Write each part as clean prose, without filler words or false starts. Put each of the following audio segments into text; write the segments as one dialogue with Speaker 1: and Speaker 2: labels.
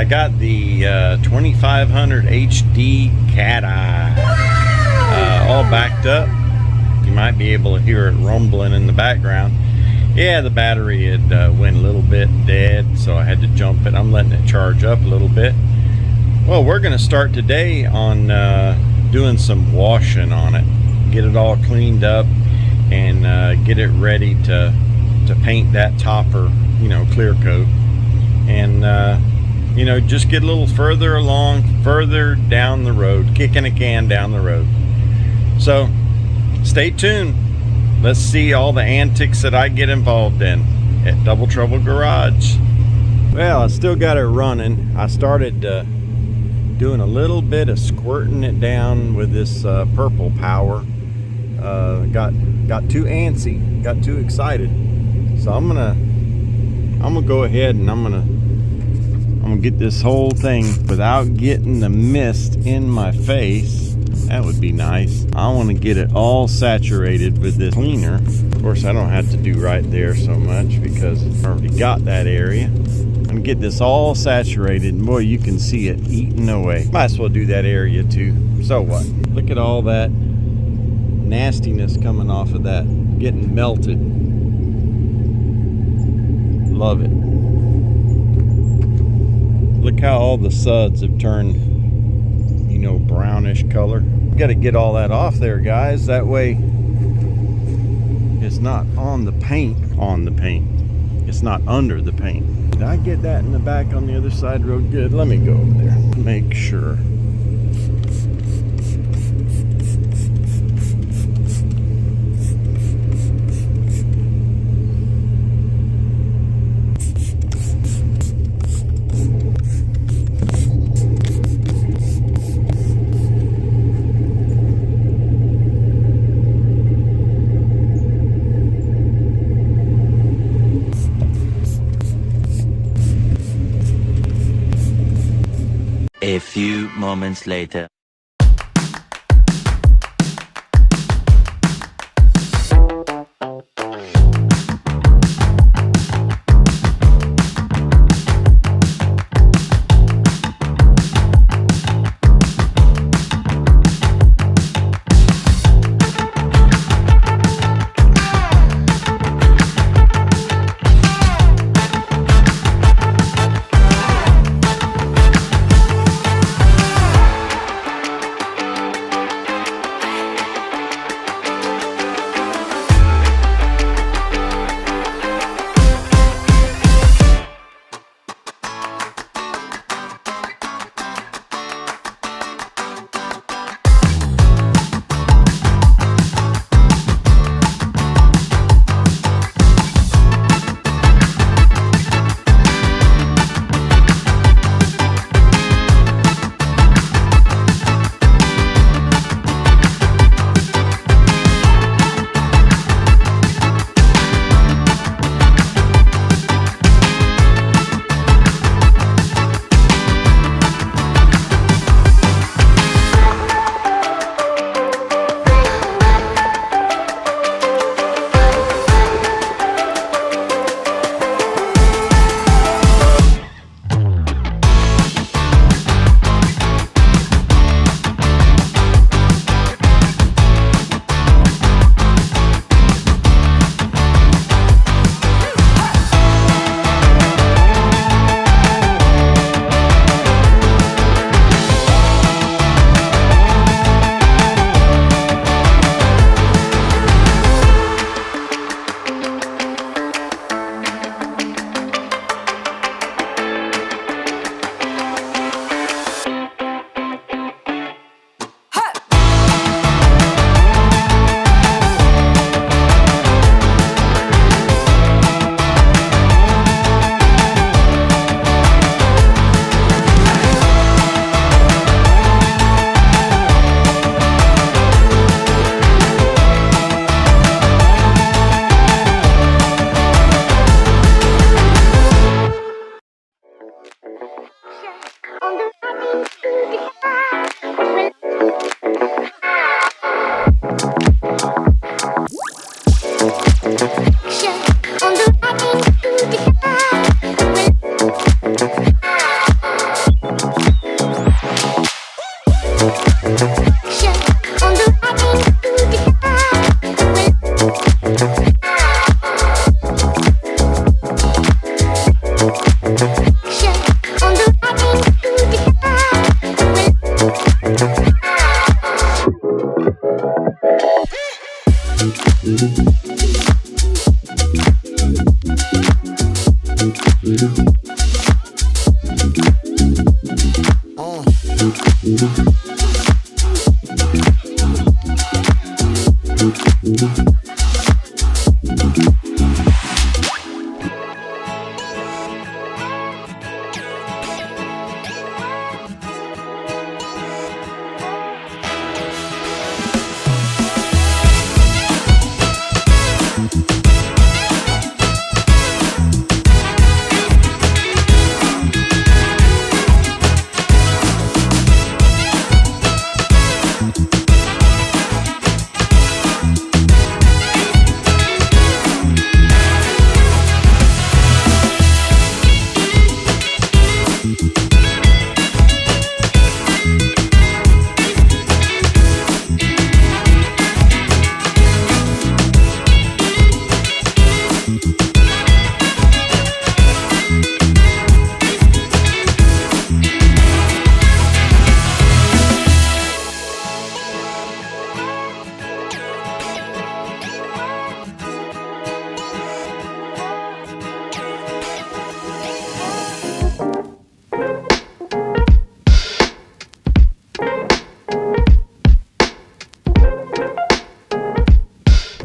Speaker 1: got the 2500 HD Cateye all backed up. You might be able to hear it rumbling in the background. Yeah, the battery had went a little bit dead, so I had to jump it. I'm letting it charge up a little bit. Well, we're going to start today on doing some washing on it. Get it all cleaned up and get it ready to paint that topper, you know, clear coat. And you know, just get a little further along, further down the road, kicking a can down the road. So stay tuned. Let's see all the antics that I get involved in at Double Trouble Garage. Well, I still got it running. I started doing a little bit of squirting it down with this purple power. Got too antsy, got too excited. So I'm gonna go ahead and I'm gonna get this whole thing without getting the mist in my face. That would be nice. I want to get it all saturated with this cleaner. Of course, I don't have to do right there so much because I already got that area. I'm gonna get this all saturated, and boy, you can see it eating away. Might as well do that area too. So what? Look at all that nastiness coming off of that, getting melted. Love it. Look how all the suds have turned, you know, brownish color. Got to get all that off there, guys. That way it's not on the paint. It's not under the paint. Did I get that in the back on the other side road? Good. Let me go over there. Make sure.
Speaker 2: A few moments later.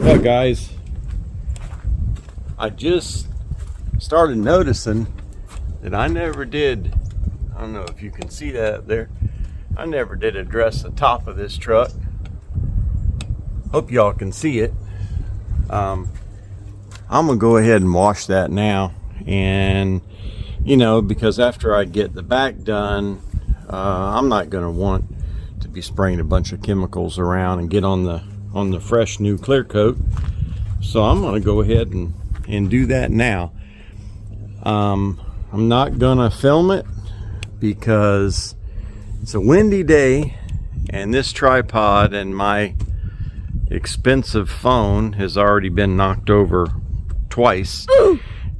Speaker 1: Well, guys, I just started noticing that I never did, I don't know if you can see that up there, I never did address the top of this truck. Hope y'all can see it. I'm gonna go ahead and wash that now, and you know, because after I get the back done, I'm not gonna want to be spraying a bunch of chemicals around and get on the fresh new clear coat. So I'm gonna go ahead and do that now. I'm not gonna film it because it's a windy day, and this tripod and my expensive phone has already been knocked over twice.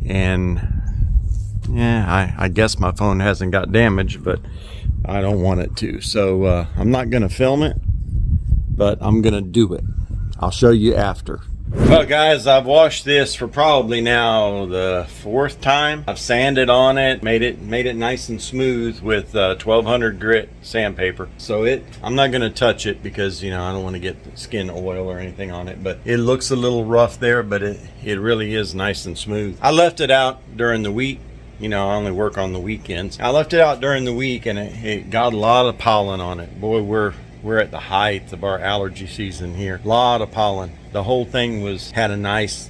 Speaker 1: And yeah, I guess my phone hasn't got damaged, but I don't want it to. So I'm not gonna film it, but I'm gonna do it. I'll show you after. Well, guys, I've washed this for probably now the 4th time. I've sanded on it, made it nice and smooth with 1200 grit sandpaper. So I'm not gonna touch it because, you know, I don't want to get skin oil or anything on it, but it looks a little rough there, but it really is nice and smooth. I left it out during the week. You know, I only work on the weekends. I left it out during the week, and it got a lot of pollen on it. Boy, we're at the height of our allergy season here. A lot of pollen. The whole thing had a nice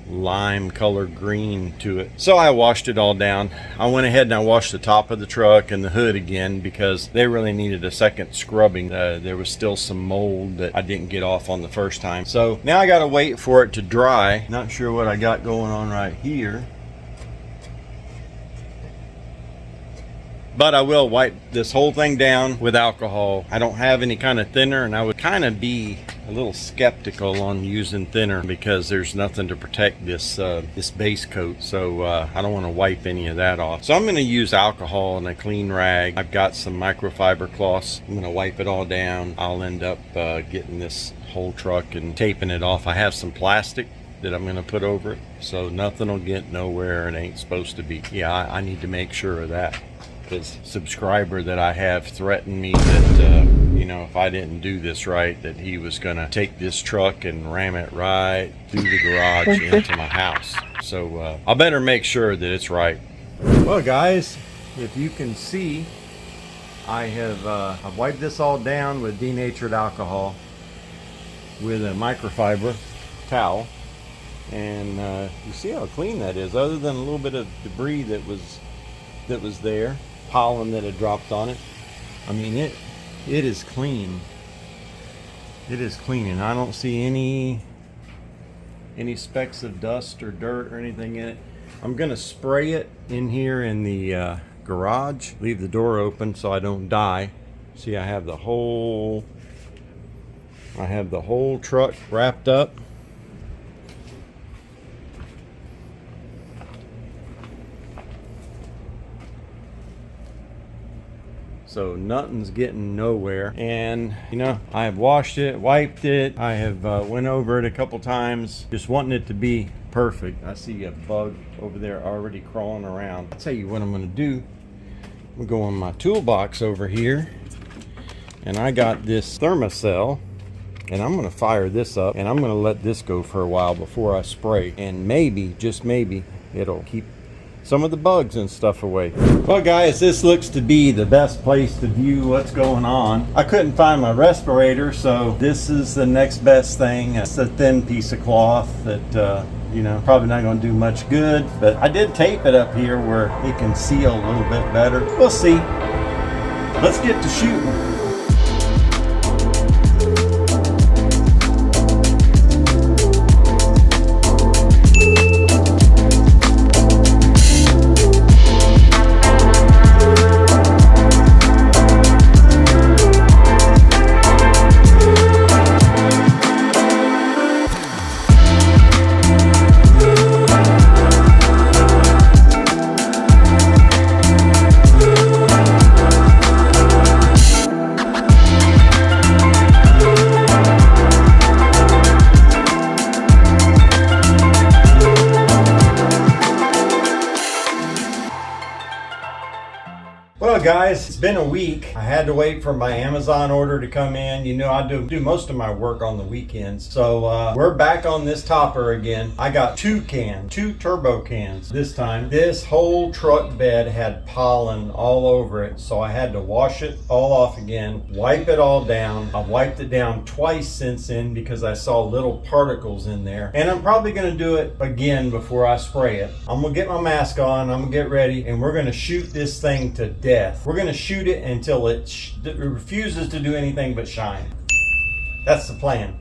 Speaker 1: lime color green to it. So I washed it all down. I went ahead and I washed the top of the truck and the hood again because they really needed a second scrubbing. There was still some mold that I didn't get off on the first time. So now I gotta wait for it to dry. Not sure what I got going on right here, but I will wipe this whole thing down with alcohol. I don't have any kind of thinner, and I would kind of be a little skeptical on using thinner because there's nothing to protect this this base coat. So I don't want to wipe any of that off. So I'm going to use alcohol and a clean rag. I've got some microfiber cloths. I'm going to wipe it all down. I'll end up getting this whole truck and taping it off. I have some plastic that I'm going to put over it, so nothing will get nowhere it ain't supposed to be. Yeah, I need to make sure of that. This subscriber that I have threatened me that you know, if I didn't do this right, that he was gonna take this truck and ram it right through the garage into my house. So I better make sure that it's right. Well, guys, if you can see, I've wiped this all down with denatured alcohol with a microfiber towel, and you see how clean that is, other than a little bit of debris that was there, pollen that had dropped on it. I mean, it is clean. It is clean, and I don't see any specks of dust or dirt or anything in it. I'm gonna spray it in here in the garage, leave the door open so I don't die. See, I have the whole truck wrapped up. so nothing's getting nowhere. And you know, I have washed it, wiped it, I have went over it a couple times, just wanting it to be perfect. I see a bug over there already crawling around. I'll tell you what I'm going to do. I'm going to go in my toolbox over here, and I got this thermocell, and I'm going to fire this up, and I'm going to let this go for a while before I spray, and maybe, just maybe, it'll keep some of the bugs and stuff away. Well guys, this looks to be the best place to view what's going on. I couldn't find my respirator, so this is the next best thing. It's a thin piece of cloth that you know, probably not going to do much good, but I did tape it up here where it can seal a little bit better. We'll see. Let's get to shooting. Well guys, it's been a week. I had to wait for my Amazon order to come in. You know, I do most of my work on the weekends. So we're back on this topper again. I got two turbo cans this time. This whole truck bed had pollen all over it, so I had to wash it all off again, wipe it all down. I wiped it down twice since then because I saw little particles in there. And I'm probably gonna do it again before I spray it. I'm gonna get my mask on, I'm gonna get ready, and we're gonna shoot this thing to death. We're going to shoot it until it refuses to do anything but shine. That's the plan.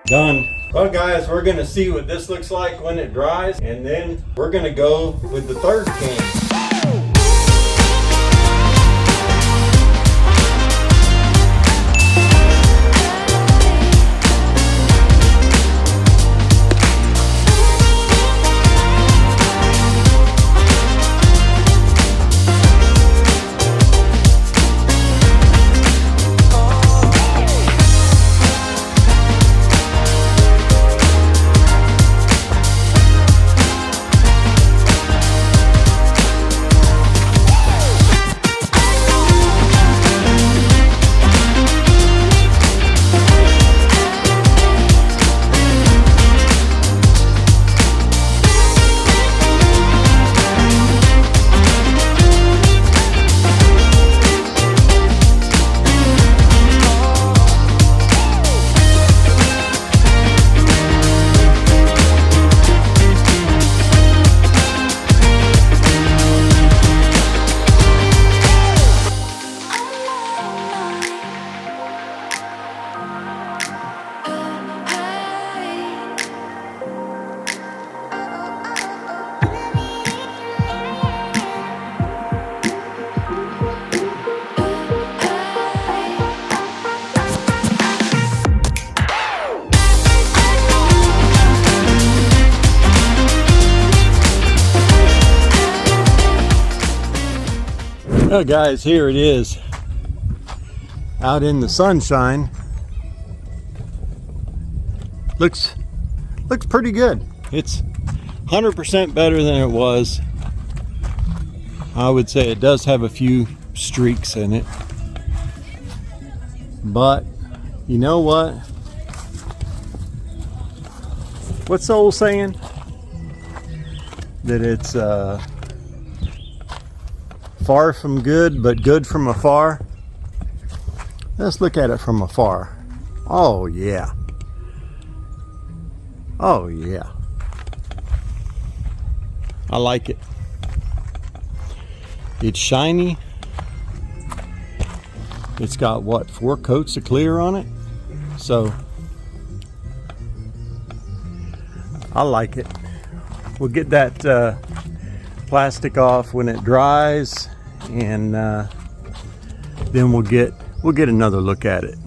Speaker 1: Done. Well guys, we're gonna see what this looks like when it dries, and then we're gonna go with the third can. Well guys, here it is out in the sunshine. Looks pretty good. It's 100% better than it was. I would say it does have a few streaks in it, but you know what? what's the old saying? That it's far from good, but good from afar. Let's look at it from afar. Oh yeah. Oh yeah. I like it. It's shiny. It's got what, 4 coats of clear on it? So I like it. We'll get that plastic off when it dries, and then we'll get another look at it.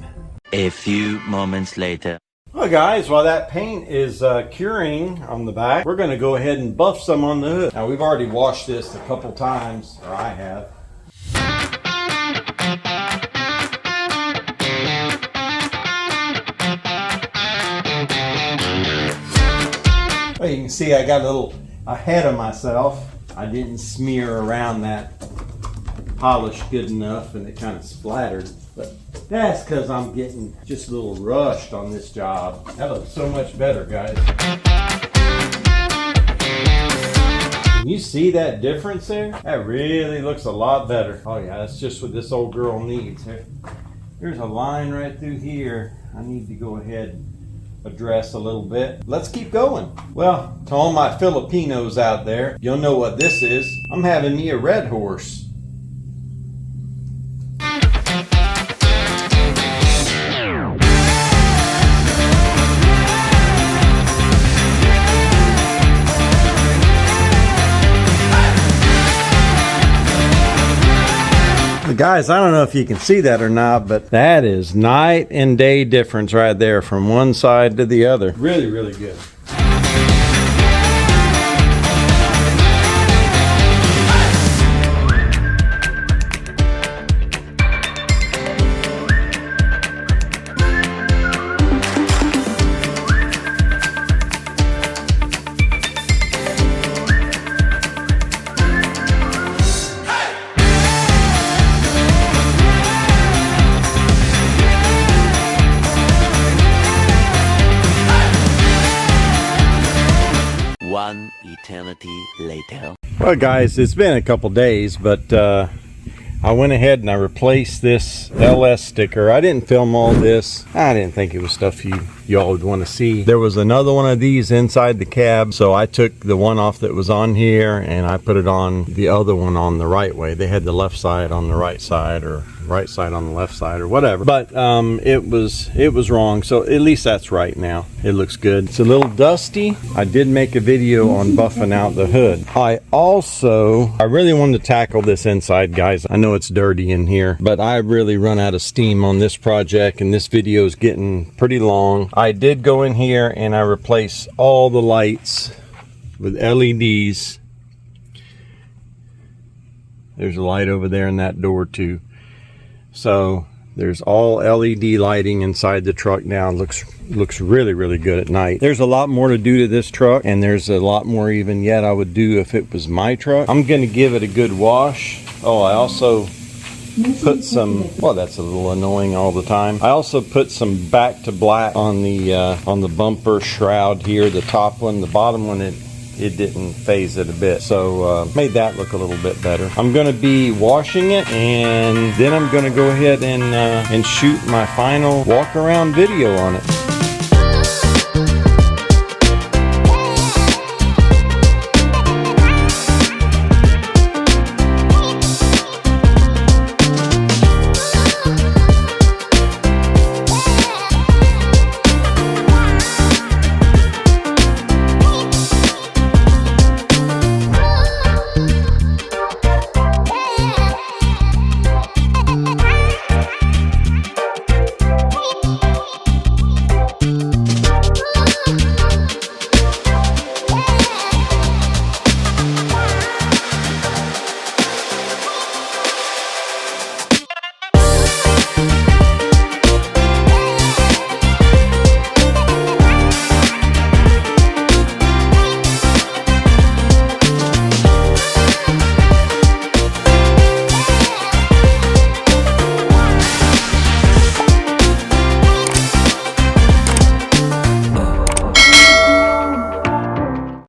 Speaker 2: A few moments later.
Speaker 1: Well guys, while that paint is curing on the back, we're going to go ahead and buff some on the hood. Now we've already washed this a couple times, or I have. Well, you can see I got a little ahead of myself. I didn't smear around that polish good enough and it kind of splattered. But that's because I'm getting just a little rushed on this job. That looks so much better, guys. Can you see that difference there? That really looks a lot better. Oh yeah, that's just what this old girl needs. There's a line right through here. I need to go ahead and address a little bit. Let's keep going. Well, to all my Filipinos out there, you'll know what this is. I'm having me a red horse. Guys, I don't know if you can see that or not, but that is night and day difference right there from one side to the other. Really, really good.
Speaker 2: One eternity later.
Speaker 1: Well guys, it's been a couple days, but I went ahead and I replaced this LS sticker. I didn't film all this. I didn't think it was stuff y'all would want to see. There was another one of these inside the cab, so I took the one off that was on here and I put it on the other one on the right way. They had the left side on the right side, or right side on the left side, or whatever, but it was wrong, so at least that's right now. It looks good. It's a little dusty. I did make a video on buffing out the hood. I really wanted to tackle this inside, guys. I know it's dirty in here, but I really run out of steam on this project, and this video is getting pretty long. I did go in here and I replaced all the lights with LEDs. There's a light over there in that door too. So there's all LED lighting inside the truck now. Looks really, really good at night. There's a lot more to do to this truck, and there's a lot more even yet I would do if it was my truck. I'm gonna give it a good wash. Oh, I also put some, well, that's a little annoying all the time. I also put some back to black on the bumper shroud here, the top one. The bottom one, it didn't phase it a bit, so made that look a little bit better. I'm gonna be washing it, and then I'm gonna go ahead and shoot my final walk around video on it.